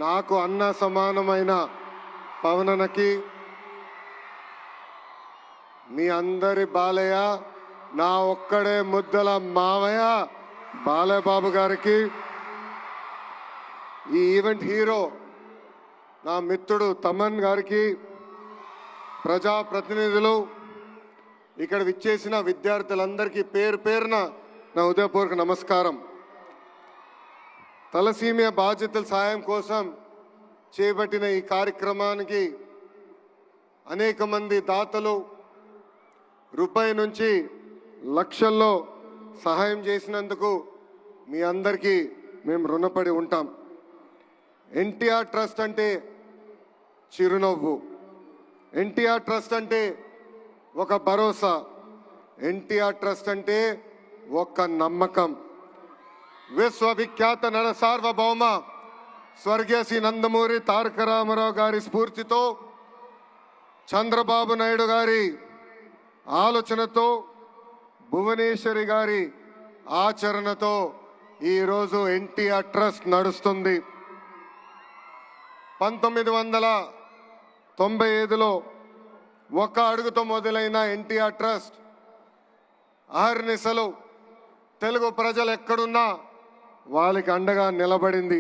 నాకు అన్న సమానమైన పవనన్నకి, మీ అందరి బాలయ్య, నా ఒక్కడే ముద్దల మావయ్య బాలయ్య బాబు గారికి, ఈ ఈవెంట్ హీరో నా మిత్రుడు తమన్ గారికి, ప్రజాప్రతినిధులు, ఇక్కడ విచ్చేసిన విద్యార్థులందరికీ పేరు పేరున నా హృదయపూర్వక నమస్కారం. తలసీమియా బాధ్యతల సాయం కోసం చేపట్టిన ఈ కార్యక్రమానికి అనేక మంది దాతలు రూపాయి నుంచి లక్షల్లో సహాయం చేసినందుకు మీ అందరికీ మేము రుణపడి ఉంటాం. ఎన్టీఆర్ ట్రస్ట్ అంటే చిరునవ్వు, ఎన్టీఆర్ ట్రస్ట్ అంటే ఒక భరోసా, ఎన్టీఆర్ ట్రస్ట్ అంటే ఒక నమ్మకం. విశ్వవిఖ్యాత నట సార్వభౌమ స్వర్గీయ శ్రీ నందమూరి తారక రామారావు గారి స్ఫూర్తితో, చంద్రబాబు నాయుడు గారి ఆలోచనతో, భువనేశ్వరి గారి ఆచరణతో ఈరోజు ఎన్టీఆర్ ట్రస్ట్ నడుస్తుంది. 1995లో ఒక అడుగుతో మొదలైన ఎన్టీఆర్ ట్రస్ట్ అహర్నిశలు తెలుగు ప్రజలు ఎక్కడున్నా వాళ్ళకి అండగా నిలబడింది.